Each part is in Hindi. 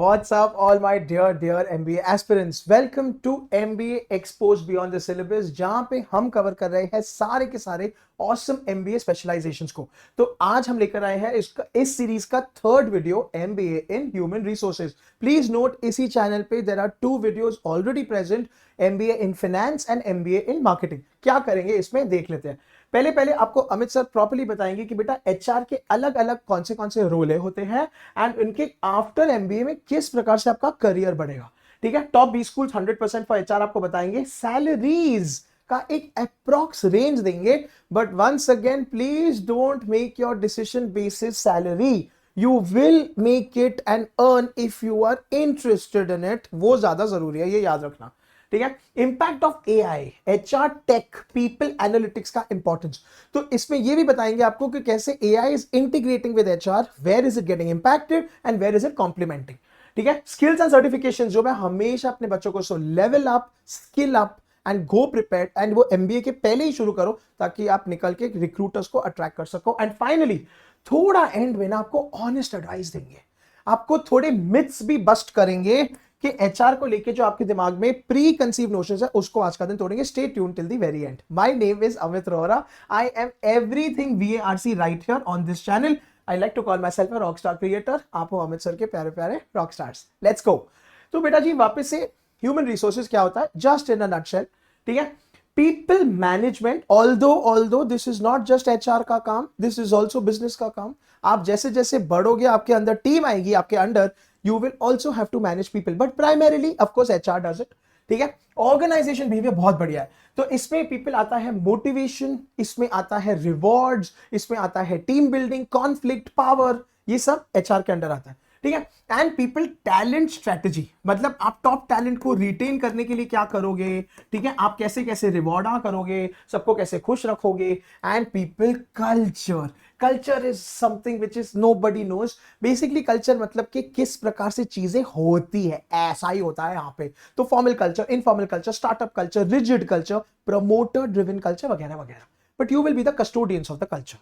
What's up, all my dear MBA aspirants? Welcome to MBA Exposed Beyond the Syllabus, जहां पे हम कवर कर रहे हैं सारे के सारे ऑसम MBA स्पेशलाइजेशंस को। तो आज हम लेकर आए हैं इस सीरीज का third video, MBA in human resources. Please note, इसी चैनल पे there are 2 videos already present, MBA in finance and MBA in marketing. क्या करेंगे इसमें देख लेते हैं। पहले पहले आपको अमित सर प्रॉपर्ली बताएंगे कि बेटा HR के अलग अलग कौन से रोल होते हैं एंड उनके आफ्टर MBA में किस प्रकार से आपका करियर बढ़ेगा। ठीक है, टॉप 20 स्कूल 100% फॉर HR आपको बताएंगे, सैलरीज का एक अप्रॉक्स रेंज देंगे। But once again please don't make your decision basis salary, you will make it and earn if you are interested in it. वो ज्यादा जरूरी है, ये याद रखना। ठीक है, impact of AI, HR, tech, people analytics का इंपॉर्टेंस। तो इसमें ये भी बताएंगे आपको कि कैसे AI is integrating with HR, where is it getting impacted and where is it complementing. ठीक है, स्किल्स एंड सर्टिफिकेशन जो मैं हमेशा अपने बच्चों को level up, skill up and go prepared, and वो MBA के पहले ही शुरू करो ताकि आप निकल के रिक्रूटर्स को अट्रैक्ट कर सको। एंड फाइनली थोड़ा एंड में ना आपको ऑनेस्ट एडवाइस देंगे, आपको थोड़े मिथ्स भी बस्ट करेंगे कि HR को लेके जो आपके दिमाग में प्री कंसीव नोशंस है उसको आज का दिन तोड़ेंगे। Stay tune till the very end. My name is Amit Rohra, I am everything VARC right here on this channel. I like to call myself a rock star creator. आप हो अमित सर के प्यारे प्यारे रॉक स्टार्स। Let's go. तो बेटा जी वापस से, ह्यूमन रिसोर्सेज क्या होता है जस्ट इन अ नटशेल। ठीक है, people management, although this is not just HR का काम, दिस इज ऑल्सो बिजनेस का काम। आप जैसे जैसे बढ़ोगे, आपके अंदर टीम आएगी, आपके under you will also have to manage people, but primarily of course HR does it। ठीक है, ऑर्गेनाइजेशन बिहेवियर बहुत बढ़िया है। तो इसमें पीपल आता है मोटिवेशन, इसमें आता है रिवॉर्ड्स, इसमें आता है टीम बिल्डिंग, कॉन्फ्लिक्ट, पावर, ये सब HR के अंडर आता है। ठीक है, एंड पीपल टैलेंट स्ट्रेटेजी, मतलब आप टॉप टैलेंट को रिटेन करने के लिए क्या करोगे। ठीक है, आप कैसे कैसे रिवॉर्ड करोगे, सबको कैसे खुश रखोगे। And people culture, culture is something which is nobody knows. Basically culture मतलब कि किस प्रकार से चीजें होती है, ऐसा ही होता है यहाँ पे। तो formal culture, informal culture, startup culture, rigid culture, promoter driven culture वगैरह वगैरह। But you will be the custodians of the culture.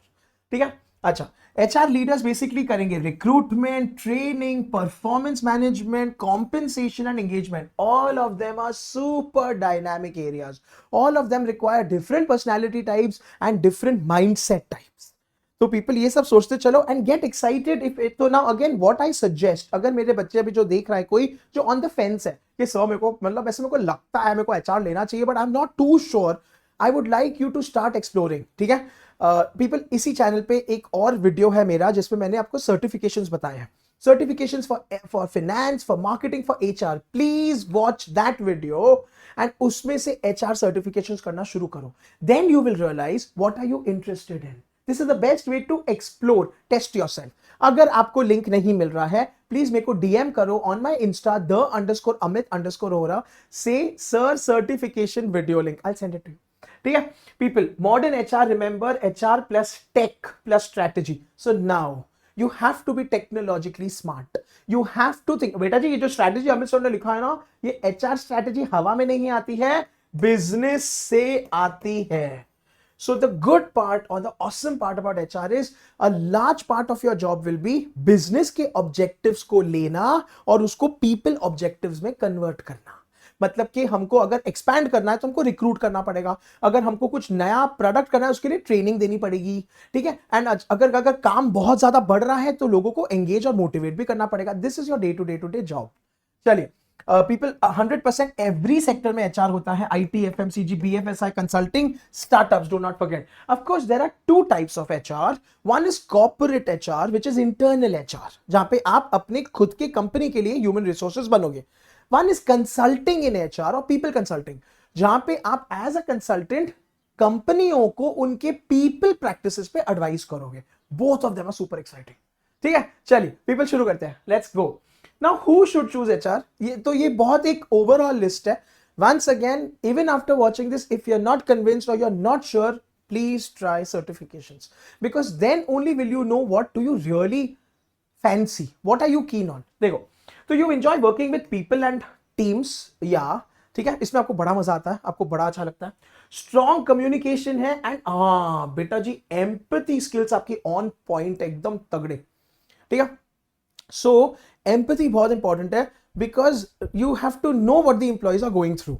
ठीक है, अच्छा, HR लीडर्स बेसिकली करेंगे recruitment, training, performance management, compensation and engagement. All of them are super dynamic areas, all of them require different personality types and different mindset types. तो पीपल ये सब सोचते चलो and get excited if it. तो now again what I suggest, अगर मेरे बच्चे अभी जो देख रहा है, कोई जो ऑन द फेंस है कि सर मेरे को, मतलब ऐसे मेरे को लगता है मेरे को HR लेना चाहिए but I am not too sure, I would like you to start exploring. ठीक है, पीपल इसी चैनल पे एक और वीडियो है मेरा जिसमें मैंने आपको सर्टिफिकेशंस बताए हैं, certifications for finance, for marketing, for HR। Please watch that video and उसमें से HR सर्टिफिकेशंस करना शुरू करो। Then you will realise what are you interested in. This is the best way to explore, test yourself. अगर आपको लिंक नहीं मिल रहा है, प्लीज मेरे को DM करो ऑन माई इंस्टा _Amit_Rohra, से sir certification video link, I send it to you. ठीक है, people, modern HR, remember HR plus tech plus strategy. So now you have to be technologically smart, you have to think। बेटा जी ये जो स्ट्रैटेजी अमित सर ने लिखा है ना, ये HR स्ट्रैटेजी हवा में नहीं आती है, बिजनेस से आती है। So the good part or the awesome part about HR is a large part of your job will be business के objectives को लेना और उसको people objectives में convert करना। मतलब कि हमको अगर एक्सपैंड करना है तो हमको रिक्रूट करना पड़ेगा, अगर हमको कुछ नया प्रोडक्ट करना है उसके लिए ट्रेनिंग देनी पड़ेगी। ठीक है, एंड अगर अगर काम बहुत ज्यादा बढ़ रहा है तो लोगों को एंगेज और मोटिवेट भी करना पड़ेगा। This is your day to day job. चलिए, पीपल 100% एवरी सेक्टर में HR होता है, IT, FMCG, BFSI, consulting, startups, do not forget. Of course there are 2 types of HR। One is corporate HR which is internal HR, जहां पे आप अपने खुद के कंपनी के लिए ह्यूमन रिसोर्सेज बनोगे। One is consulting in HR और पीपल कंसल्टिंग, जहां पे आप एज अ कंसल्टेंट कंपनियों को उनके पीपल प्रैक्टिसेस पे एडवाइस करोगे। Both of them are super exciting. ठीक है, चलिए पीपल शुरू करते हैं, let's go. Now who should choose HR, ये बहुत एक ओवरऑल लिस्ट है। Once again, even after watching this, if you are not convinced और you are not sure, please try certifications, because then only will you know what do you really fancy, what are you keen on. देखो, तो you enjoy working with people and teams, या ठीक है, इसमें आपको बड़ा मजा आता है, आपको बड़ा अच्छा लगता है। स्ट्रॉन्ग कम्युनिकेशन है एंड बेटा जी एम्पैथी स्किल्स आपकी ऑन पॉइंट, एकदम तगड़े। ठीक है, सो एम्पैथी बहुत इंपॉर्टेंट है, because you have to know what the employees are going through.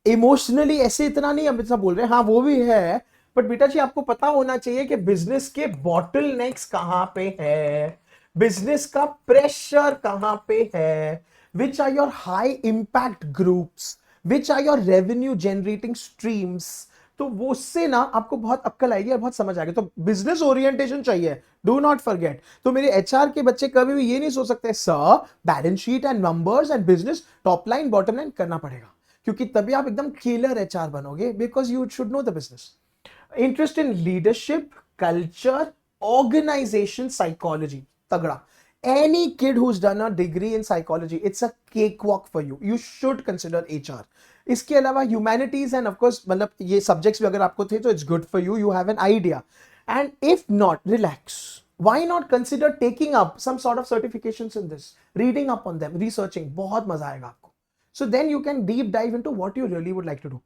Emotionally ऐसे इतना नहीं हम इतना बोल रहे हैं, हाँ वो भी है, बट बेटा जी आपको पता होना चाहिए कि बिजनेस के बॉटल नेक्स कहां पे है, बिजनेस का प्रेशर कहां पे है, which are your high impact groups, which are your revenue generating streams. तो वो उससे ना आपको बहुत अक्ल आएगी और बहुत समझ आएगी। तो बिजनेस ओरिएंटेशन चाहिए, डू नॉट फॉरगेट। तो मेरे एचआर के बच्चे कभी भी ये नहीं सोच सकते sir balance sheet and numbers and business top line bottom line करना पड़ेगा, क्योंकि तभी आप एकदम किलर एचआर बनोगे, because you should know the business. Interest in leadership, culture, organisation, psychology, तगड़ा। Any kid who's done a degree in psychology, it's a cakewalk for you. You should consider HR. इसके अलावा ह्यूमैनिटीज एंड ऑफकोर्स मतलब ये सब्जेक्ट्स भी अगर आपको थे तो it's good for you, you have an idea. And if not, relax, why not consider taking up some sort of certifications in this, reading up on them, researching, बहुत मजा आएगा आपको। So then you can deep dive into what you really would like to do.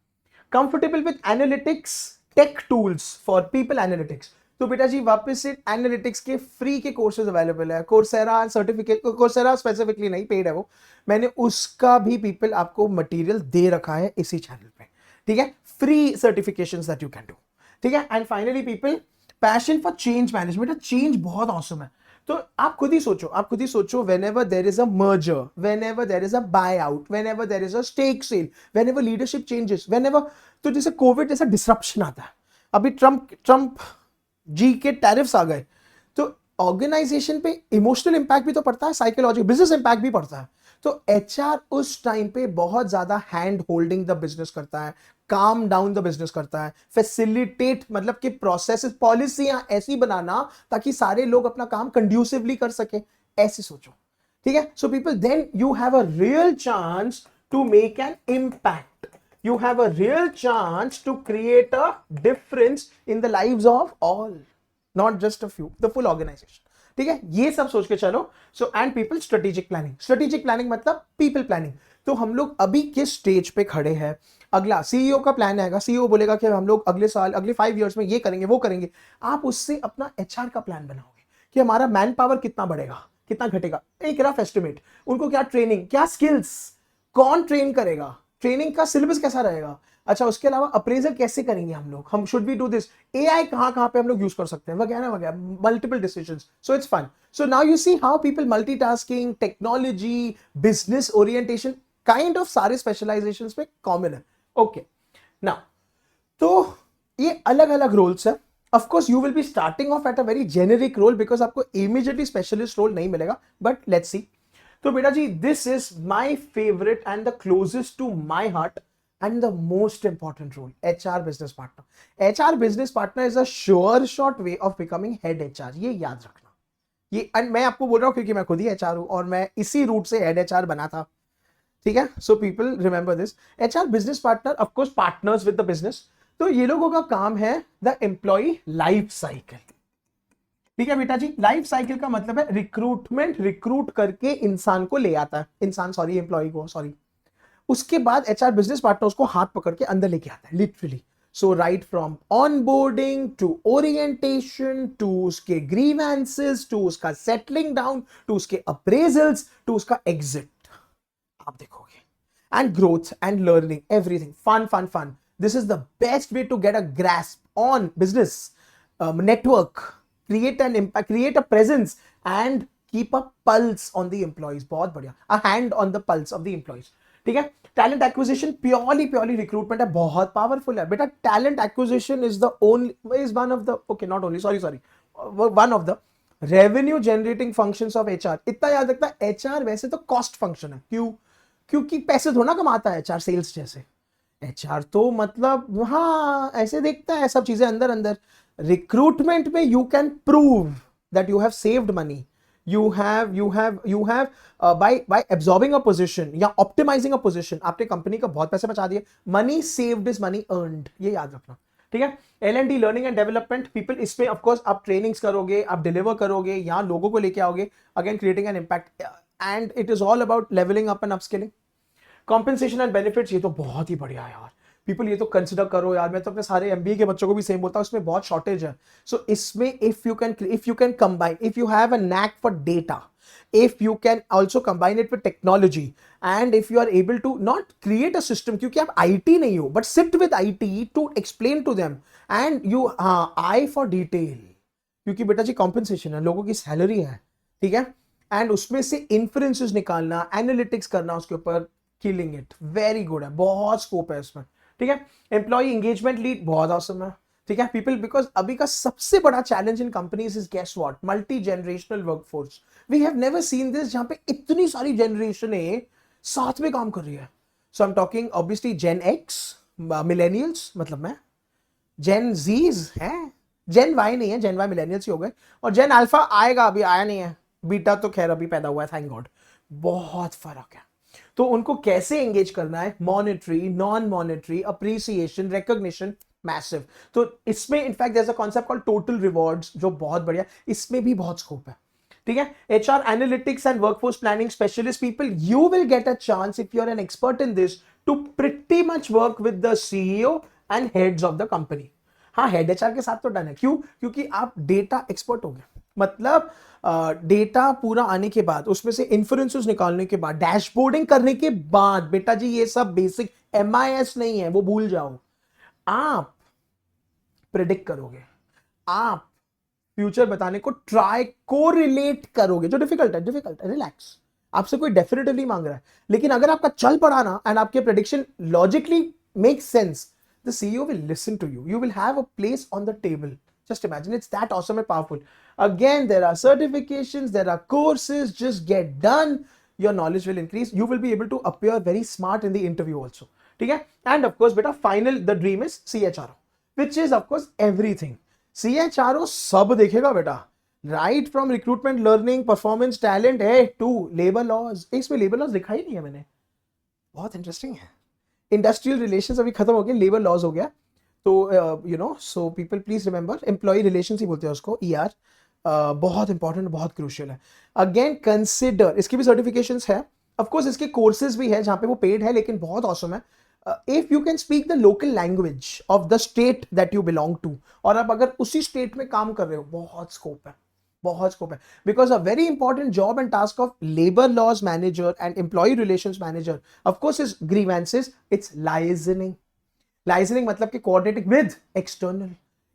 Comfortable with analytics, tech tools for people analytics. तो बेटा जी वापस से एनालिटिक्स के फ्री के कोर्सेज अवेलेबल है, कोर्सेरा सर्टिफिकेट, कोर्सेरा स्पेसिफिकली नहीं, पेड है वो, मैंने उसका भी पीपल आपको मटेरियल दे रखा है इसी चैनल पे, ठीक है, free certifications that you can do, ठीक है। And finally people, passion for change management, change बहुत ऑसम है। तो आप खुद ही सोचो, आप खुद ही सोचो, whenever there is a merger, whenever there is a buyout, whenever there is a stake sale, whenever leadership changes, whenever, तो जैसे कोविड जैसा डिसरप्शन आता है, अभी ट्रम्प जी के टैरिफ्स आ गए, तो ऑर्गेनाइजेशन पे इमोशनल इंपैक्ट भी तो पड़ता है, साइकोलॉजिकल बिजनेस इंपैक्ट भी पड़ता है। तो एचआर उस टाइम पे बहुत ज्यादा हैंड होल्डिंग द बिजनेस करता है, काम डाउन द बिजनेस करता है, फैसिलिटेट मतलब कि प्रोसेस पॉलिसियां ऐसी बनाना ताकि सारे लोग अपना काम कंड्यूसिवली कर सके, ऐसे सोचो, ठीक है। So people, then you have a real chance to make an impact, you have a real chance to create a difference in the lives of all, not just a few, the full organization, ठीक है। ये सब सोच के चलो। So and people, strategic planning, strategic planning मतलब पीपल प्लानिंग। तो हम लोग अभी किस स्टेज पे खड़े हैं, अगला सीईओ का प्लान आएगा, सीईओ बोलेगा कि हम लोग अगले साल, अगले 5 इयर्स में ये करेंगे वो करेंगे, आप उससे अपना एचआर का प्लान बनाओगे कि हमारा मैन पावर कितना बढ़ेगा कितना घटेगा, एक रफ एस्टिमेट, उनको क्या ट्रेनिंग, क्या स्किल्स, कौन ट्रेन करेगा, ट्रेनिंग का सिलेबस कैसा रहेगा, अच्छा उसके अलावा अप्रेजल कैसे करेंगे हम should we do this, AI कहां पे हम लोग यूज कर सकते हैं, वगैरह वगैरह, multiple decisions. So it's fun. So now you see how people multitasking, technology, business orientation, kind of सारे स्पेशलाइजेशंस पे कॉमन है। ओके नाउ, तो ये अलग अलग रोल्स है। Of course you will be starting off at a very generic role, because आपको इमीडिएटली स्पेशलिस्ट रोल नहीं मिलेगा, बट लेट्स सी। तो बेटा जी, this is my favourite and the closest to my heart and the most important role, HR business partner. HR business partner is a sure short way of becoming head HR, ये याद रखना। ये एंड मैं आपको बोल रहा हूं क्योंकि मैं खुद ही एचआर हूं और मैं इसी रूट से हेड एचआर बना था, ठीक है। So people remember this, HR business partner, of course partners with the business. तो ये लोगों का काम है द एम्प्लॉय लाइफ साइकिल, ठीक है बेटा जी। लाइफ साइकिल का मतलब है रिक्रूटमेंट, रिक्रूट करके इंसान को ले आता है, एम्प्लॉय को, उसके बाद एचआर बिजनेस पार्टनर उसको हाथ पकड़ के अंदर लेके आता है, literally. So right from onboarding to orientation to उसके ग्रीवेंसेस टू उसका सेटलिंग डाउन टू उसके अप्रेजल्स टू उसका एग्जिट, आप देखोगे। And growth and learning, everything fun. This is the best way to get a grasp on business network, create an impact, create a presence and keep a pulse on the employees, बहुत बढ़िया, a hand on the pulse of the employees, ठीक है। टैलेंट एक्विजिशन प्योरली रिक्रूटमेंट है, बहुत पावरफुल है बेटा। Talent acquisition is one of the, okay not only, sorry one of the revenue generating functions of HR. इतना याद रखता है, एचआर वैसे तो कॉस्ट फंक्शन है, क्यों, क्योंकि पैसे थोड़ा कमाता है एचआर सेल्स जैसे, एचआर तो मतलब हाँ ऐसे देखता है सब चीजें अंदर अंदर। रिक्रूटमेंट में you can prove that you have saved money, you have by absorbing a position या optimizing a position आपने कंपनी का बहुत पैसे बचा दिए, money saved is money earned, ये याद रखना, ठीक है। L&D learning and development, people इसमें ऑफ कोर्स आप ट्रेनिंग्स करोगे, आप डिलीवर करोगे, यहाँ लोगों को लेके आओगे, again creating an impact and it is all about levelling up and upskilling. Compensation and benefits, ये तो बहुत ही बढ़िया है यार। पीपल ये तो कंसिडर करो यार, मैं तो अपने सारे एमबीए के बच्चों को भी सेम बोलता हूँ, इसमें बहुत शॉर्टेज है. सो इसमें if you can combine, if you have a knack for data, if you can also combine it with technology, and if you are able to not create a system, क्योंकि आप IT नहीं हो, but sit with IT to explain to them, and you eye for detail, क्योंकि बेटा जी कॉम्पेंसेशन है, लोगों की सैलरी है, ठीक है, एंड उसमें से इन्फ्रेंसेस निकालना, एनालिटिक्स करना उसके ऊपर, किलिंग इट, वेरी गुड है, बहुत स्कोप है इसमें, ठीक है. एम्प्लॉय एंगेजमेंट लीड बहुत awesome है, ठीक है. पीपल, बिकॉज अभी का सबसे बड़ा challenge in companies is guess what, multi generational workforce. We have never seen this, जहां पे इतनी सारी जनरेशन साथ में काम कर रही है. So I am talking obviously Gen X, millennials, मतलब मैं, जेन जीज है, जेन वाई नहीं है, जेन वाई मिलेनियल्स ही हो गए, और जेन अल्फा आएगा, अभी आया नहीं है, बीटा तो खैर अभी पैदा हुआ है, थैंक गॉड. बहुत फर्क है. तो उनको कैसे एंगेज करना है, monetary, non monetary, appreciation, recognition, massive. तो इसमें in fact there is a concept called total rewards, जो बहुत बढ़िया, इसमें भी बहुत स्कोप है, ठीक है. HR analytics and workforce planning specialist people, you will get a chance if you are an expert in this to pretty much work with the CEO and heads of the company. हाँ, हेड HR के साथ तो डन है, क्यों, क्योंकि आप डेटा एक्सपर्ट हो गए, मतलब डेटा पूरा आने के बाद, उसमें से इन्फ्रेंसेस निकालने के बाद, डैशबोर्डिंग करने के बाद, बेटा जी ये सब बेसिक MIS नहीं है, वो भूल जाओ. आप प्रिडिक्ट करोगे, आप फ्यूचर बताने को ट्राई को रिलेट करोगे, जो डिफिकल्ट है, रिलैक्स. आपसे कोई डेफिनेटिवली मांग रहा है, लेकिन अगर आपका चल पड़ा ना, एंड आपके prediction logically make sense, the CEO will listen to you. You will have a place on the table. Just imagine, it's that awesome and powerful. Again, there are certifications, there are courses, just get done. Your knowledge will increase. You will be able to appear very smart in the interview also. Okay? And of course, beta, final, the dream is CHRO, which is of course everything. CHRO सब देखेगा बेटा, right from recruitment, learning, performance, talent, to labor laws. इसमें labor laws लिखा ही नहीं है मैंने, बहुत इंटरेस्टिंग है. इंडस्ट्रियल रिलेशंस अभी खत्म हो गया, लेबर लॉज हो गया, तो you know, so people please remember, employ relations ही बोलते हैं उसको, ER, बहुत इंपॉर्टेंट, बहुत क्रूशियल है. अगेन कंसिडर, इसकी भी सर्टिफिकेशंस है, ऑफ कोर्स इसके कोर्सेज भी है जहां पे वो पेड है, लेकिन बहुत ऑसम है. If you can speak the local language of the state that you belong to, और आप अगर उसी स्टेट में काम कर रहे हो, बहुत स्कोप है, बहुत स्कोप है. Because a very important job and task of labour laws manager and employee relations manager of course is grievances, it's liaisoning. Liaisoning मतलब कि coordinating with external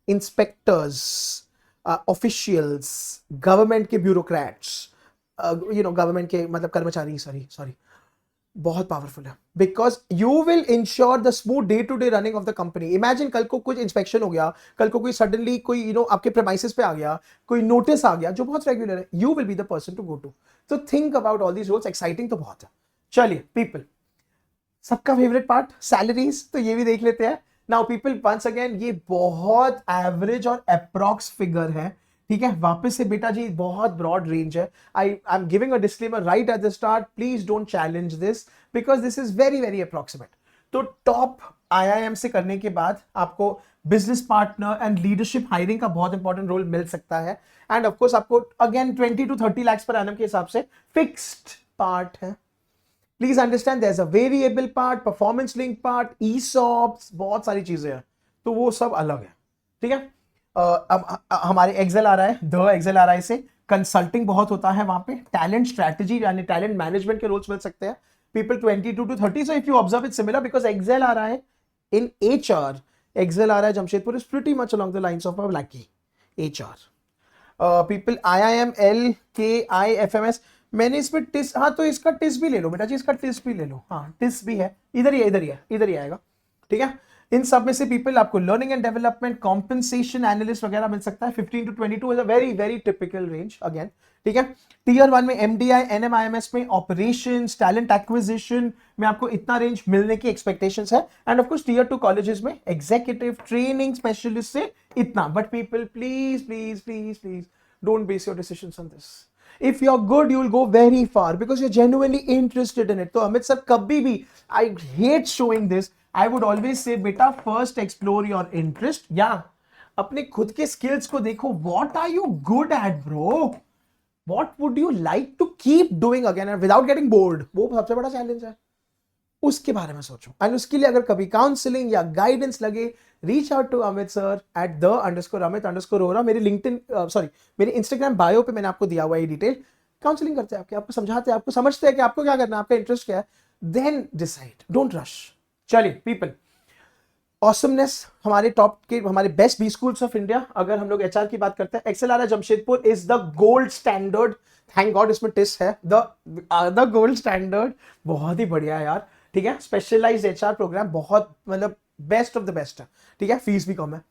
inspectors, officials, government के ब्यूरोक्रेट्स, यू नो, गवर्नमेंट के मतलब कर्मचारी, सॉरी, बहुत पावरफुल है. Because you will ensure the smooth day to day running of the company. Imagine कल को कुछ इंस्पेक्शन हो गया, कल को कोई सडनली कोई यू नो आपके प्रेमाइसेस पे आ गया, कोई नोटिस आ गया जो बहुत रेगुलर है, you will be the person to go to. तो think about all these roles, exciting तो बहुत है. चलिए पीपल, सबका फेवरेट पार्ट सैलरीज, तो ये भी देख लेते हैं. नाउ पीपल, वंस अगेन, ये बहुत एवरेज और अप्रॉक्स फिगर है, ठीक है. वापस से बेटा जी बहुत ब्रॉड रेंज है. I am giving a disclaimer right at the start, please don't challenge this, because this is very very approximate. तो टॉप IIM से करने के बाद आपको business partner and leadership hiring का बहुत इंपॉर्टेंट रोल मिल सकता है. एंड ऑफकोर्स आपको again 20 to 30 lakhs per annum के हिसाब से फिक्स्ड पार्ट है. Please understand, there is a variable part, performance link part, ESOPs, बहुत सारी चीजें हैं, तो वो सब अलग है, ठीक है. अब हमारे एक्सेल आ रहा है, द एक्सेल आ रहा है, से कंसल्टिंग बहुत होता है वहां पे, टैलेंट स्ट्रैटेजी यानी टैलेंट मैनेजमेंट के रोल्स मिल सकते हैं. People 22 to 30, so if you observe it similar, because XL आ रहा है इन HR, एक्सेल आ रहा है Jamshedpur, is pretty much along the lines of ब्लैकी HR. People IIM, LKI, FMS, मैंने इसमें टिस, हाँ तो इसका टिस भी ले लो बेटा जी, इसका टिस भी ले लो, हाँ टिस भी है, इधर ही आएगा, ठीक है. इन सब में से पीपल आपको learning and development, compensation analyst वगैरह मिल सकता है. 15 to 22 is a very very typical range again, ठीक है. टीयर 1 में MDI, NMIMS में ऑपरेशंस, टैलेंट एक्विजिशन में आपको इतना रेंज मिलने की एक्सपेक्टेशंस है. And of course tier 2 colleges में एग्जीक्यूटिव ट्रेनिंग स्पेशलिस्ट से इतना. But people please please please please don't base your decisions on this. If you're good, you'll go very far because you're genuinely interested in it. तो अमित सर कभी भी, I hate showing this, I would always say बेटा first explore your interest, या अपने खुद के skills को देखो. What are you good at, bro? What would you like to keep doing again and without getting bored? वो सबसे बड़ा challenge है. उसके बारे में सोचो। एंड उसके लिए अगर कभी काउंसलिंग या गाइडेंस लगे, reach out to Amit sir at @the_amit_ora। मेरे लिंक्डइन सॉरी मेरे इंस्टाग्राम बायो पे मैंने आपको दिया हुआ है डिटेल। काउंसलिंग करते हैं, आपको समझाते हैं, आपको समझते हैं कि आपको क्या करना है, आपका इंटरेस्ट क्या है, देन डिसाइड, डोंट रश। चलिए पीपल, ऑसमनेस हमारे टॉप के, हमारे best B schools of India. अगर हम लोग एचआर की बात करते हैं, एक्सेल Jamshedpur is the gold standard. Thank God इसमें टिस है, द गोल्ड स्टैंडर्ड। बहुत ही बढ़िया है यार, ठीक है। स्पेशलाइज्ड एचआर प्रोग्राम बहुत मतलब बेस्ट ऑफ द बेस्ट है, ठीक है। फीस भी कम है।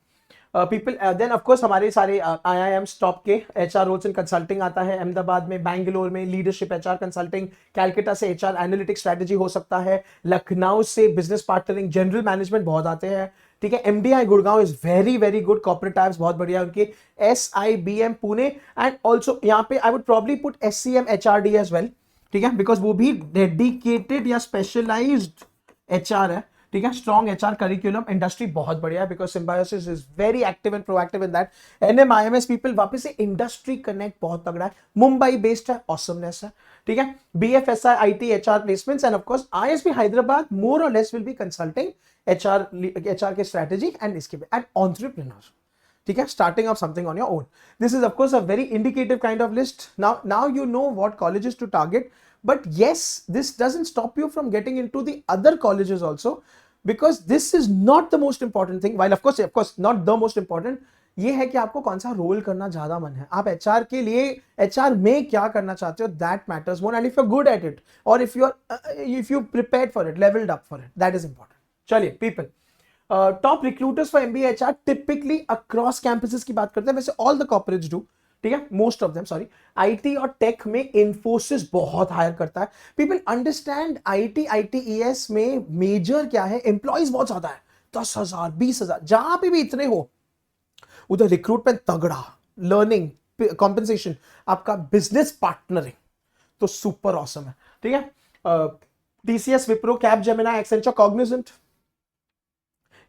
पीपल देन ऑफ कोर्स हमारे सारे आईआईएम्स टॉप के एचआर रोल्स इन कंसल्टिंग आता है। अहमदाबाद में, बैंगलोर में लीडरशिप एचआर कंसल्टिंग, कैलकाटा से एचआर एनालिटिक्स स्ट्रेटजी हो सकता है, लखनऊ से बिजनेस पार्टनरिंग जनरल मैनेजमेंट बहुत आते हैं, ठीक है। MDI Gurgaon is very very good, corporate types बहुत बढ़िया उनके। एसआईबीएम पुणे एंड ऑल्सो यहाँ पे I would probably put SCM HRD as well, ठीक है, बिकॉज वो भी डेडिकेटेड या स्पेशलाइज्ड एचआर है, ठीक है। स्ट्रॉन्ग एचआर करिकुलम, इंडस्ट्री बहुत बढ़िया है because symbiosis is very active and proactive in that. NMIMS people वापस से इंडस्ट्री कनेक्ट बहुत तगड़ा है, मुंबई बेस्ड है, ऑसमनेस है, ठीक है। BFSI IT HR placements and of course ISB Hyderabad more or less will be consulting HR के स्ट्रेटेजी एंड इसके एंड एंटरप्रेन्योर, ठीक है, starting off something on your own. This is of course a very indicative kind of list. Now you know what colleges to target, but yes, this doesn't stop you from getting into the other colleges also, because this is not the most important thing, while of course not the most important। ये है कि आपको कौन सा रोल करना ज्यादा मन है, आप एचआर के लिए एचआर में क्या करना चाहते हो, that matters more. And if you are good at it or if you prepared for it, levelled up for it, that is important. चलिए people, top recruiters for MBA HR typically across campuses की बात करते हैं, वैसे ऑल द कॉर्पोरेट्स डू, ठीक है, most of them, sorry. IT और टेक में इन्फोसिस बहुत हायर करता है। पीपल अंडरस्टैंड आईटी आईटीईएस में मेजर क्या है, एम्प्लॉइज बहुत ज्यादा है, 10,000 20,000, जहां पे भी इतने हो उधर रिक्रूटमेंट तगड़ा, लर्निंग, कॉम्पेंसेशन, आपका बिजनेस पार्टनरिंग तो सुपर ऑसम है, ठीक है। TCS, Wipro, Capgemini, Accenture, Cognizant.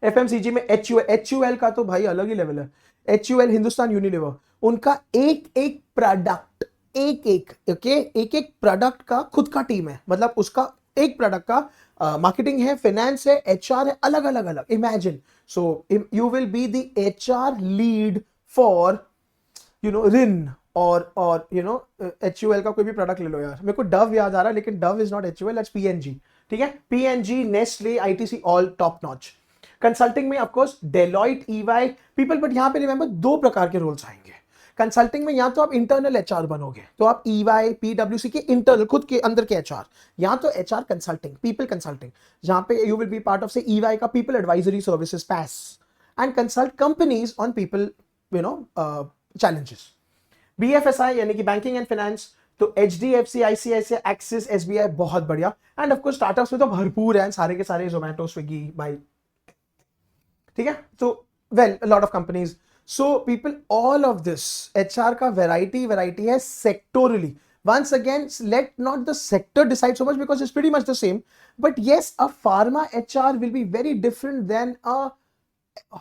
FMCG में एचयूएल का तो भाई अलग ही लेवल है। एचयूएल, हिंदुस्तान यूनिलीवर, उनका एक एक प्रोडक्ट, एक एक प्रोडक्ट का खुद का टीम है, मतलब उसका एक प्रोडक्ट का मार्केटिंग है, फाइनेंस है, एचआर है, अलग अलग अलग। Imagine, so you will be the HR lead for Rin or HUL का कोई भी प्रोडक्ट ले लो यार, मेरे को डव याद आ रहा है लेकिन Dove is not HUL, that's PNG, ठीक है। PNG, Nestle, ITC, all top notch. Consulting में of course Deloitte, EY, people, but यहां पे रिमेंबर दो प्रकार के रोल्स आएंगे कंसल्टिंग में। या तो आप इंटरनल एचआर बनोगे, तो आप ईवाई पीडब्ल्यूसी के इंटरनल खुद के अंदर के एचआर, या तो एचआर कंसल्टिंग, पीपल कंसल्टिंग, जहां पे you will B part of से ईवाई का पीपल एडवाइजरी सर्विसेज पैस and consult companies on people challenges. BFSI यानी कि बैंकिंग एंड फाइनेंस, तो एचडीएफसी, आईसीआईसीआई, एक्सिस, एसबीआई बहुत बढ़िया। एंड ऑफ कोर्स स्टार्टअप्स में तो भरपूर है, सारे के सारे जोमेटो, स्विगी, बाई, ठीक है। तो well lot of companies. So people, all of this HR का वैरायटी है सेक्टोरली। once again, let not the sector decide so much because it's pretty much the same, but yes, a pharma HR will be very different than a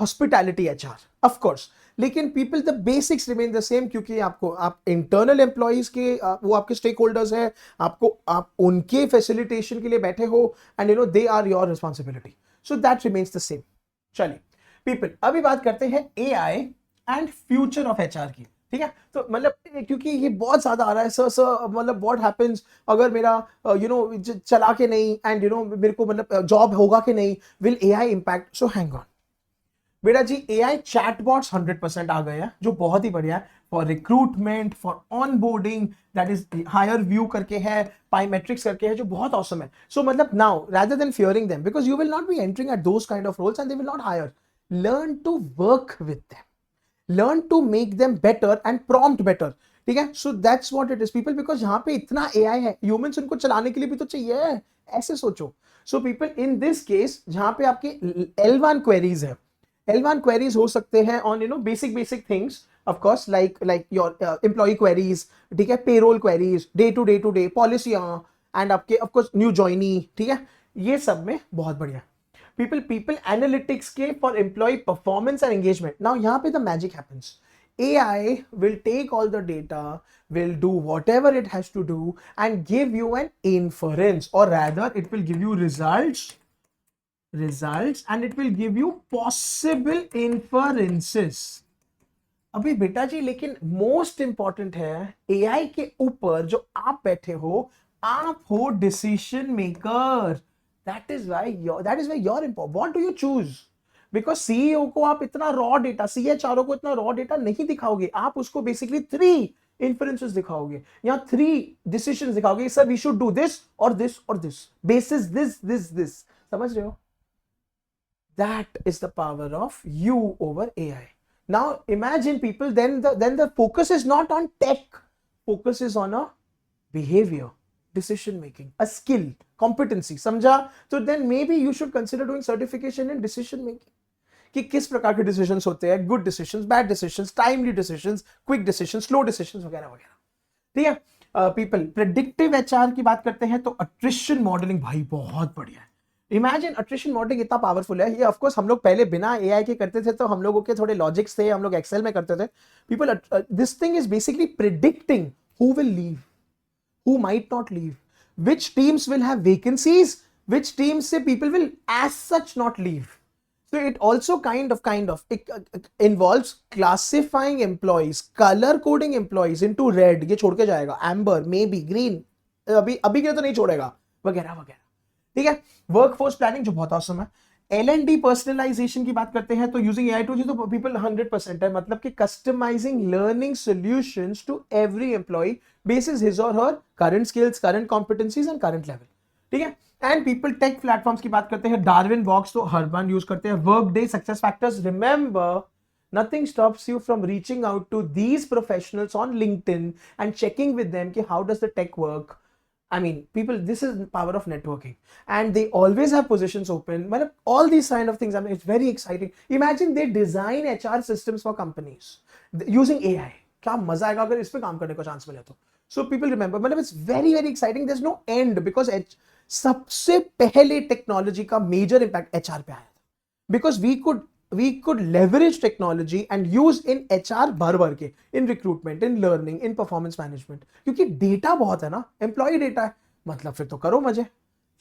hospitality HR, of course, लेकिन people the basics remain the same, क्योंकि आपको आप इंटरनल एम्प्लॉइज के वो आपके स्टेक होल्डर्स हैं, आप उनके फैसिलिटेशन के लिए बैठे हो and they are your responsibility, so that remains the same. चलिए पीपल, अभी बात करते हैं AI and future of HR की, ठीक है। तो मतलब क्योंकि ये बहुत ज्यादा आ रहा है, सर मतलब व्हाट हैपेंस अगर मेरा चला के नहीं एंड मेरे को मतलब जॉब होगा कि नहीं, will AI impact. So hang on बेटा जी, एआई चैटबॉट्स 100% आ गए हैं, जो बहुत ही बढ़िया है for recruitment, for onboarding, that is HireVue करके है, पाईमेट्रिक्स करके है, जो बहुत ऑसम है। सो मतलब now rather than fearing them, because you will not be entering at those kind of roles and they will not hire, learn to work with them, learn to make them better and prompt better, ठीक है। so that's what it is people, because यहाँ पे इतना AI है, humans उनको चलाने के लिए भी तो चाहिए, ऐसे सोचो। so people in this case जहाँ पे आपके L1 queries है, L1 queries हो सकते हैं on basic things of course like your employee queries, ठीक है, payroll queries, day to day policy and आपके of course new joinee, ठीक है, ये सब में बहुत बढ़िया। people analytics के for employee performance and engagement, now यहाँ पे the magic happens, AI will take all the data, will do whatever it has to do and give you an inference, or rather it will give you results and it will give you possible inferences. अभी बेटा जी लेकिन मोस्ट इंपॉर्टेंट है एआई के ऊपर जो आप बैठे हो, आप हो decision maker. That is why your important. What do you choose? Because CEO को आप इतना रॉ डेटा, सीएचआरओ को इतना रॉ डेटा नहीं दिखाओगे, आप उसको बेसिकली 3 इन्फ्रेंसेस दिखाओगे या 3 डिसीजंस दिखाओगे. Sir we should do this or this or this basis this. समझ रहे हो? That is the power of you over AI. Now imagine people, then the focus is not on tech, focus is on a behavior, decision making, a skill, competency. समझा? So then maybe you should consider doing certification in decision making. कि किस प्रकार के decisions होते हैं, good decisions, bad decisions, timely decisions, quick decisions, slow decisions वगैरह वगैरह. ठीक है? People, predictive HR की बात करते हैं तो attrition modeling भाई बहुत बढ़िया है. इमेजिन अट्रिशन मॉडलिंग इतना पावरफुल है. ये ऑफ कोर्स हम लोग पहले बिना एआई के करते थे, तो हम लोगों के थोड़े लॉजिक्स थे, हम लोग एक्सेल में करते थे. People, this thing is basically predicting who will leave, who might not leave, which teams will have vacancies, which teams से people will as such not leave. So it also kind of it involves classifying employees, color coding employees into red, ये छोड़ के जाएगा, amber, maybe green, अभी के लिए तो नहीं छोड़ेगा, वगैरह वगैरह. ठीक है? वर्कफोर्स प्लानिंग जो बहुत awesome है. L&D पर्सनलाइजेशन की बात करते हैं तो यूजिंग AI टूल्स, तो पीपल 100% है, मतलब कि customising learning solutions to every employ basis his or her current skills, current competencies and current level. ठीक है? एंड पीपल टेक प्लेटफॉर्म्स की बात करते हैं. डार्विन बॉक्स तो हर बार यूज करते हैं. Workday, success factors. Remember, nothing stops you from reaching out to these professionals on LinkedIn and checking with them कि how does the tech work. I mean, people, this is the power of networking, and they always have positions open. All these kind of things, I mean, it's very exciting. Imagine they design HR systems for companies using AI. क्या मजा आएगा अगर इस पे काम करने को चांस मिले तो. So people remember, it's very very exciting. There's no end because सबसे पहले टेक्नोलॉजी का मेजर इंपैक्ट HR पे आया था, because we could leverage technology and use in HR भर के, in recruitment, in learning, in performance management, क्योंकि डेटा बहुत है ना, एम्प्लॉय डेटा है, मतलब फिर तो करो मजे.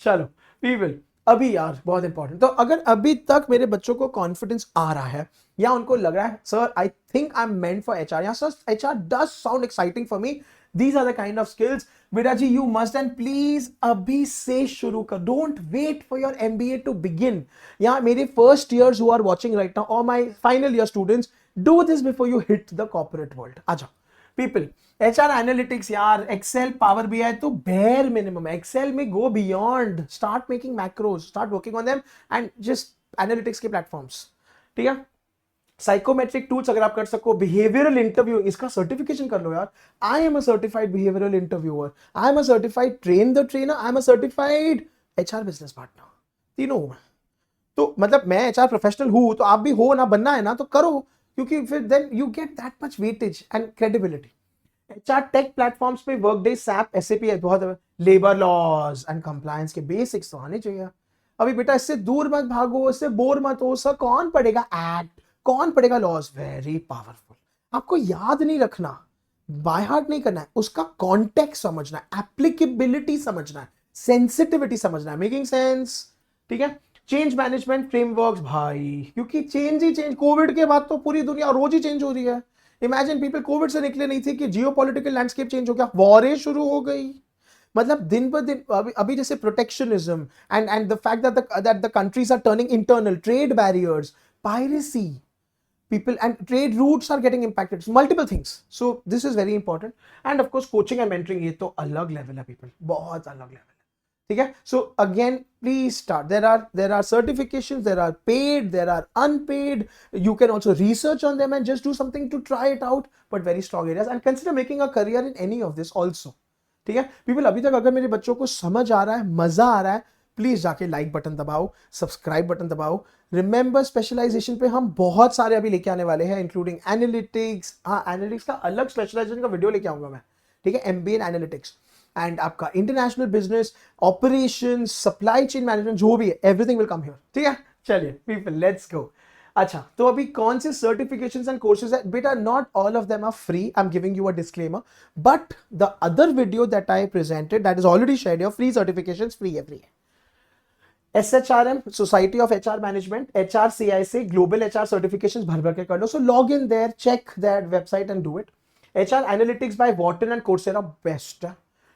चलो पीपल, अभी यार बहुत इंपॉर्टेंट, तो अगर अभी तक मेरे बच्चों को कॉन्फिडेंस आ रहा है या उनको लग रहा है sir I think I am meant for HR, या sir HR does sound exciting for me, these are the kind of skills, बेटा जी you must, and please अभी से शुरू कर. Don't wait for your MBA to begin. या मेरे first years who are watching right now, or my final year students, do this before you hit the corporate world. आजा people, HR analytics यार, Excel, Power BI तो bare minimum है. Excel में go beyond, start making macros, start working on them, and just analytics के platforms. ठीक है? साइकोमेट्रिक टूल्स अगर आप कर सको, बिहेवियरल इंटरव्यू, इसका सर्टिफिकेशन कर लो यार. I am a certified behavioural interviewer, I am a certified train the trainer, I am a certified HR business partner. तीनों हूं मैं. तो मतलब मैं HR प्रोफेशनल हूं, तो आप भी हो ना, बनना है ना तो करो, क्योंकि फिर then you get that much weightage and credibility. HR tech platforms पे वर्कडे, SAP, SAP है बहुत. लेबर लॉज एंड कंप्लायंस के बेसिक्स तो आने चाहिए. अभी बेटा इससे दूर मत भागो, इससे बोर मत हो. सर कौन पढ़ेगा एक्ट, कौन पढ़ेगा लॉज? Very powerful. आपको याद नहीं रखना, बाय हार्ट नहीं करना है, उसका कॉन्टेक्स्ट समझना है, एप्लीकेबिलिटी समझना है, सेंसिटिविटी समझना है. Making sense? ठीक है? चेंज मैनेजमेंट फ्रेमवर्क्स भाई, क्योंकि चेंज ही चेंज. कोविड के बाद तो पूरी दुनिया रोज ही चेंज हो रही है. इमेजिन पीपल, कोविड से निकले नहीं थे कि जियोपॉलिटिकल लैंडस्केप चेंज हो गया, वॉरें शुरू हो गई. मतलब दिन पर दिन अभी जैसे protectionism and the fact that the countries are turning internal, trade barriers, piracy, people and trade routes are getting impacted, so multiple things. So this is very important, and of course coaching and mentoring, ये तो अलग level है people, बहुत अलग level है. ठीक है? So again please start. There are certifications, there are paid, there are unpaid. You can also research on them and just do something to try it out, but very strong areas, and consider making a career in any of this also. ठीक है? people, अभी तक अगर मेरे बच्चों को समझ आ रहा है, मजा आ रहा है, प्लीज जाके लाइक बटन दबाओ, सब्सक्राइब बटन दबाओ. रिमेंबर स्पेशलाइजेशन पे हम बहुत सारे अभी लेके आने वाले हैं, इंक्लूडिंग एनालिटिक्स. हाँ, एनालिटिक्स का अलग स्पेशलाइजेशन का वीडियो लेके आऊंगा मैं. ठीक है? MBA इन एनालिटिक्स, एंड आपका international business, operations, supply chain management, जो भी है, एवरीथिंग विल कम हियर. ठीक है? चलिए पीपल, लेट्स गो. अच्छा, तो अभी कौन से सर्टिफिकेशंस एंड कोर्सेज है बेटा? Not all of them are free, I am giving you a disclaimer, but the other video that I presented that is already shared, your free certifications free है, फ्री है। SHRM, society of HR management, HRCIC, global HR certifications भर भर के कर लो। So log in there, check that website and do it. HR analytics by Wharton and Coursera best है,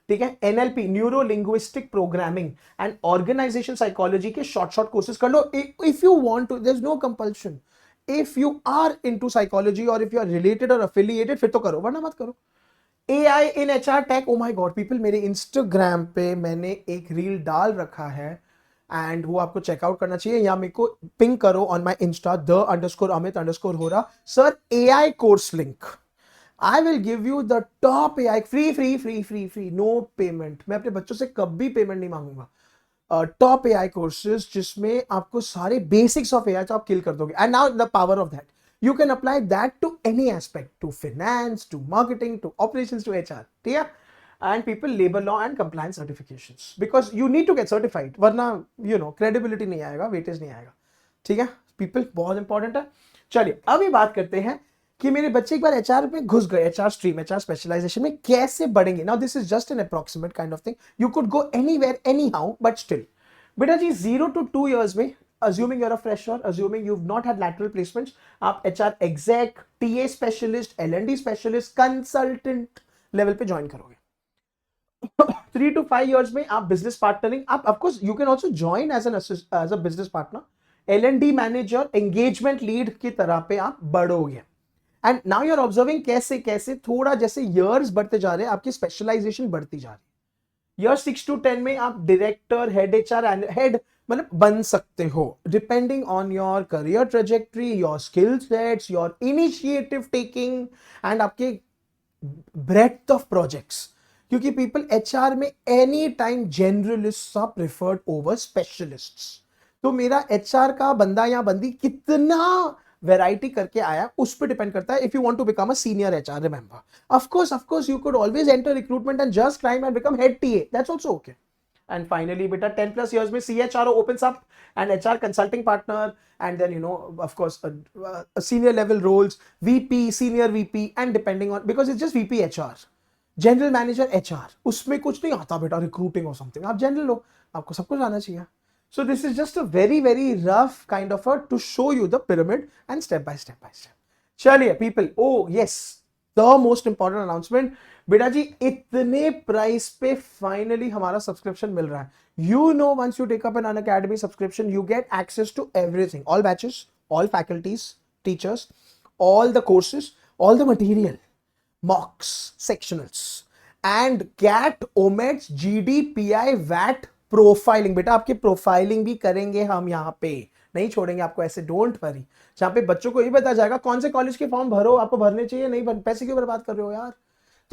ठीक है। NLP, neuro linguistic programming and organization psychology के शॉर्ट शॉर्ट कोर्सेज कर लो। If you want to, there is no compulsion. If you are into psychology or if you are related or affiliated फिर तो करो, वरना मत करो। AI in HR tech, oh my god people, मेरे इंस्टाग्राम पे मैंने एक रील डाल रखा है एंड वो आपको चेकआउट करना चाहिए, या मेरे को पिंग करो on my insta _Amit_Hora। Sir AI course link, I will give you the top AI, free free free free free, no payment. मैं अपने बच्चों से कभी पेमेंट नहीं मांगूंगा। टॉप AI कोर्सेज जिसमें आपको सारे बेसिक्स ऑफ AI तो आप किल कर दोगे। And now the power of that, you can apply that to any aspect, to finance, to marketing, to operations, to HR, ठीक है। and people, labor law and compliance certifications, because you need to get certified, वरना credibility नहीं आएगा, weightage नहीं आएगा, ठीक है। people बहुत इंपॉर्टेंट है। चलिए अभी बात करते हैं कि मेरे बच्चे एक बार HR में घुस गए, HR स्ट्रीम, HR स्पेशलाइजेशन में कैसे बढ़ेंगे। Now this is just an approximate kind of thing, you could go anywhere any how, but still बेटा जी 0 to 2 years में, assuming you're a fresher, assuming you've not had lateral placements, आप HR exec, TA specialist, L&D specialist, consultant level पे ज्वाइन करोगे। 3 to 5 years में आप बिजनेस पार्टनरिंग, आप of course you can also join as a business partner, L&D manager, engagement lead की तरह पे आप बढ़ोगे। And now you are observing कैसे कैसे थोड़ा जैसे ईयर्स बढ़ते जा रहे हैं आपकी स्पेशलाइजेशन बढ़ती जा रही है। ईयर 6 to 10 में आप डायरेक्टर, हेड HR हेड मतलब बन सकते हो, depending on your career trajectory, your skill sets, your initiative taking and आपके ब्रेड्थ ऑफ प्रोजेक्ट्स। क्योंकि पीपल HR में any time generalists are preferred over specialists. तो मेरा HR का बंदा या बंदी कितना वैरायटी करके आया उस पर डिपेंड करता है। If you want to become a senior HR, remember of course you could always enter recruitment and just climb and become head TA, that's also okay. And finally beta 10 plus years में CHRO opens up and HR consulting partner, and then of course a senior level roles, VP, senior VP, and depending on, because it's just VP HR, general manager HR, उसमें कुछ नहीं आता बेटा recruiting or something, आप general हो, आपको सब कुछ आना चाहिए। So this is just a very very rough kind of a to show you the pyramid and step by step by step. चलिए people, oh yes, the most important announcement, बेटा जी इतने प्राइस पे फाइनली हमारा सब्सक्रिप्शन मिल रहा है। You know once you take up an Unacademy subscription you get access to everything, all batches, all faculties, teachers, all the courses, all the material, mocks, sectionals and CAT, OMETs, GD, PI, वैट प्रोफाइलिंग। बेटा आपकी प्रोफाइलिंग भी करेंगे हम, यहाँ पे नहीं छोड़ेंगे आपको ऐसे, डोंट वरी। जहां पे बच्चों को ये बताया जाएगा कौन से कॉलेज के फॉर्म भरो, आपको भरने चाहिए, नहीं पैसे क्यों बर्बाद कर रहे हो यार।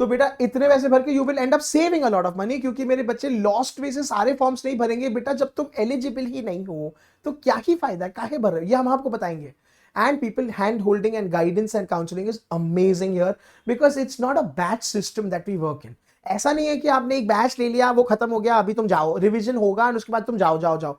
तो बेटा इतने पैसे भर के you will and up saving a lot of money, क्योंकि मेरे बच्चे लॉस्ट वे से सारे फॉर्म्स नहीं भरेंगे। बेटा जब तुम एलिजिबल ही नहीं हो तो क्या ही फायदा, काहे भर रहे हो, ये हम आपको बताएंगे। And people hand holding and guidance and counselling is amazing here, because it's not a batch system that we work in. ऐसा नहीं है कि आपने एक बैच ले लिया, वो खत्म हो गया, अभी तुम जाओ, रिविजन होगा और उसके बाद तुम जाओ जाओ जाओ।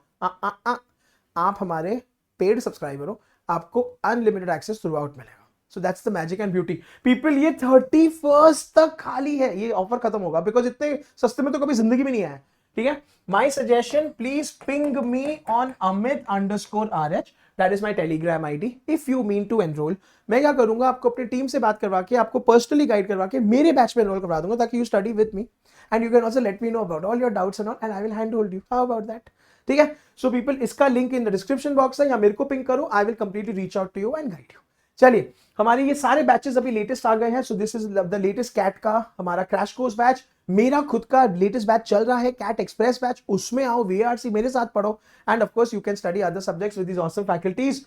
आप हमारे पेड सब्सक्राइबर हो, आपको अनलिमिटेड एक्सेस थ्रू आउट मिलेगा। So that's the magic and beauty. People, ये 31st तक खाली है, ये ऑफर खत्म होगा, बिकॉज इतने सस्ते में तो कभी जिंदगी में नहीं आया, ठीक है। My suggestion, please ping me on Amit_RH, that is my Telegram ID if you mean to enrol. मैं क्या करूंगा, आपको अपनी टीम से बात करवा के, आपको पर्सनली गाइड करवा के मेरे बैच में एनरोल करवा दूंगा, ताकि you study with me and you can also let me know about all your doubts and all, and I will hand hold you. How about that, ठीक है। सो पीपल, इसका link in the description box है, या मेरे को पिंग करो, I will completely reach out to you and guide you. चलिए हमारे ये सारे बैचेस अभी लेटेस्ट आ गए हैं। So this is the latest CAT का हमारा क्रैश कोर्स बैच। मेरा खुद का लेटेस्ट बैच चल रहा है, कैट एक्सप्रेस बैच, उसमें आओ, VRC मेरे साथ पढ़ो, and of course you can study other subjects with these awesome faculties.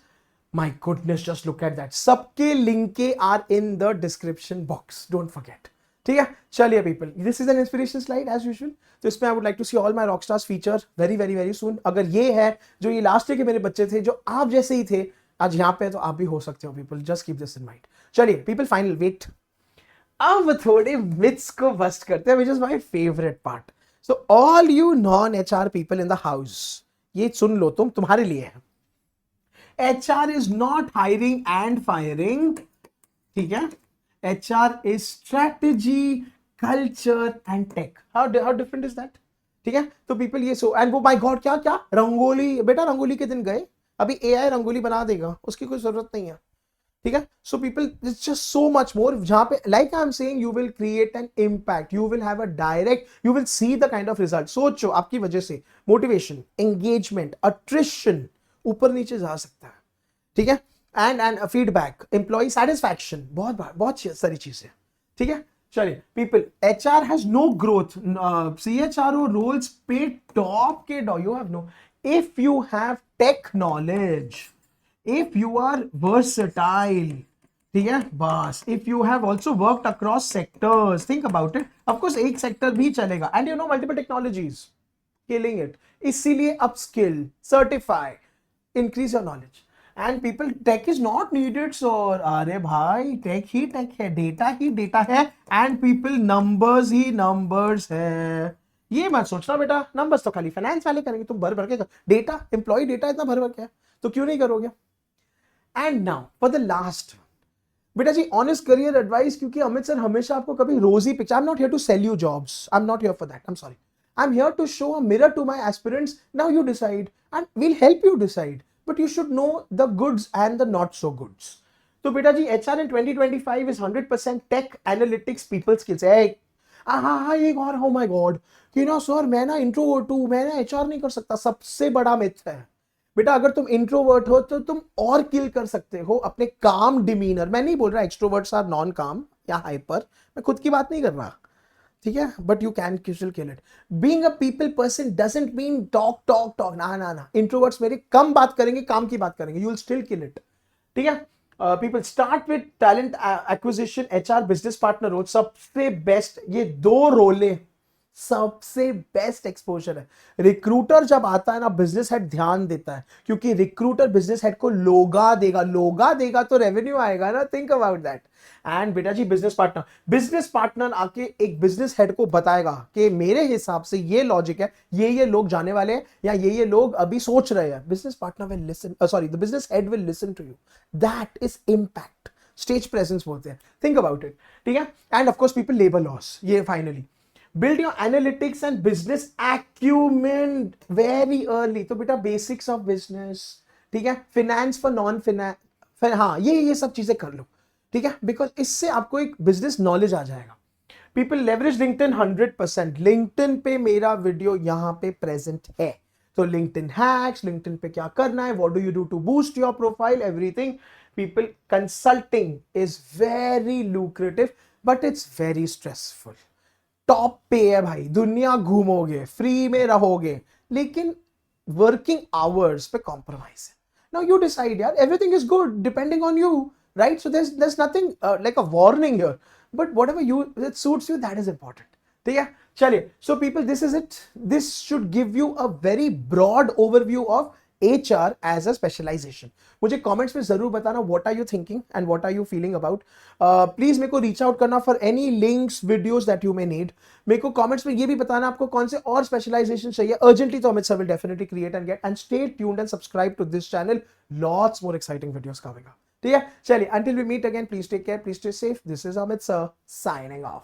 My goodness, just look at that, सबके link are in the description box, don't forget, ठीक है। चलिए people, this is an inspiration slide as usual. तो इसमें I would like to see all my rockstars feature very very very soon. अगर ये है जो ये लास्ट ईयर के मेरे बच्चे थे, जो आप जैसे ही थे, आज यहां पे, तो आप भी हो सकते हो people, just keep this in mind. चलिए पीपल, फाइनल वेट, अब थोड़े मिथ्स को बस्ट करते हैं, which is my favourite part. So all you non HR people in the house, ये सुन लो, तुम्हारे लिए है। HR is not hiring and firing, ठीक है? HR is strategy, culture and tech. How different is that? ठीक है? तो people ये सो, and वो my God क्या क्या रंगोली, बेटा रंगोली के दिन गए, अभी AI रंगोली बना देगा, उसकी कोई जरूरत नहीं है, ठीक है? So people, it's just so much more, जहां पे like I am saying you will create an impact, you will have a direct, you will see the kind of result. सोचो आपकी वजह से मोटिवेशन, एंगेजमेंट, अट्रिशन ऊपर नीचे जा सकता है, ठीक है? एंड फीडबैक, एम्प्लॉय सेटिस्फैक्शन, बहुत सारी चीजें, ठीक है? चलिए, people, HR has no growth, CHRO roles पे टॉप के डॉ, you have no, if you have tech knowledge, if you are versatile, ठीक है? बस if you have also worked across sectors, think about it, of course एक sector भी चलेगा, and you know multiple technologies, killing it, इसीलिए upskill, certify, increase your knowledge. And people, tech is not needed sir, अरे भाई tech ही tech है, data ही data है, and people numbers he numbers है. ये मत सोचना बेटा numbers तो खाली finance वाले करेंगे, तुम भर भर के, data, employee data इतना भर भर के है, तो क्यों नहीं करोगे? And now for the last, बेटा जी ऑनेस्ट करियर एडवाइस, क्योंकि अमित सर हमेशा आपको कभी rosy picture, I am not here to sell you jobs, I am not here for that, I am sorry, I am here to show a mirror to my aspirants. Now you decide and we'll help you decide, but you should know the goods and the not so goods. तो बेटा जी HR in 2025 is 100% tech analytics people skills है. हाँ एक और, हो माय गॉड कि ना सर मैं ना इंट्रोवर्ट हूं, मैं ना HR नहीं कर सकता, सबसे बड़ा मिथ है बेटा. अगर तुम इंट्रोवर्ट हो तो तुम और किल कर सकते हो अपने काम डिमीनर. मैं नहीं बोल रहा एक्सट्रोवर्ट्स आर नॉन काम या हाइपर, मैं खुद की बात नहीं कर रहा, ठीक है? But you can still kill it. Being a people person doesn't mean talk talk talk, ना. इंट्रोवर्ट्स मेरे कम बात करेंगे, काम की बात करेंगे, you will still kill it, ठीक है? People start with talent acquisition, HR business partner role, सबसे बेस्ट ये दो रोले, सबसे बेस्ट एक्सपोजर है. रिक्रूटर जब आता है ना, बिजनेस हेड ध्यान देता है, क्योंकि रिक्रूटर बिजनेस हेड को लोगा देगा तो रेवेन्यू आएगा ना. Think about that. एंड बेटा जी बिजनेस पार्टनर आके एक बिजनेस हेड को बताएगा कि मेरे हिसाब से ये लॉजिक है, ये लोग जाने वाले हैं, या ये लोग अभी सोच रहे हैं. Business partner will listen, sorry the business head will listen to you. That is impact, stage presence बोलते हैं. थिंक अबाउट इट, ठीक है? And of course people, labour laws, ये finally build your analytics and business acumen very early. तो बेटा बेसिक्स ऑफ बिजनेस, ठीक है? फिनेंस फॉर नॉन फिनेंस, हाँ ये सब चीजें कर लो, ठीक है? बिकॉज इससे आपको एक बिजनेस नॉलेज आ जाएगा. People leverage LinkedIn 100%. लिंक्डइन पे मेरा वीडियो यहाँ पे प्रेजेंट है, तो लिंक्डइन हैक्स, लिंक्डइन पे क्या करना है, what do you do to boost your profile, everything. People, consulting is very lucrative but it's very stressful. Top pay है भाई, दुनिया घूमोगे, फ्री में रहोगे, लेकिन वर्किंग आवर्स पे कॉम्प्रोमाइज है. नाउ यू डिसाइड यार, everything is good depending on you, right? So there's nothing like a warning here, but whatever you that suits you, that is important, ठीक है? चलिए, so people, this is it. This should give you a very broad overview of HR as a specialization. मुझे कमेंट्स में जरूर बताना what are you thinking and what are you feeling about. Please मेरे को रीच आउट करना for any links, videos that you may need. मेरे को कमेंट्स में ये भी बताना आपको कौन से और स्पेशलाइजेशन चाहिए अर्जेंटली, तो Amit sir will definitely create and get. And stay tuned and subscribe to this channel, lots more exciting videos coming up, ठीक है? चलिए, until we meet again, please take care, please stay safe. This is Amit sir signing of.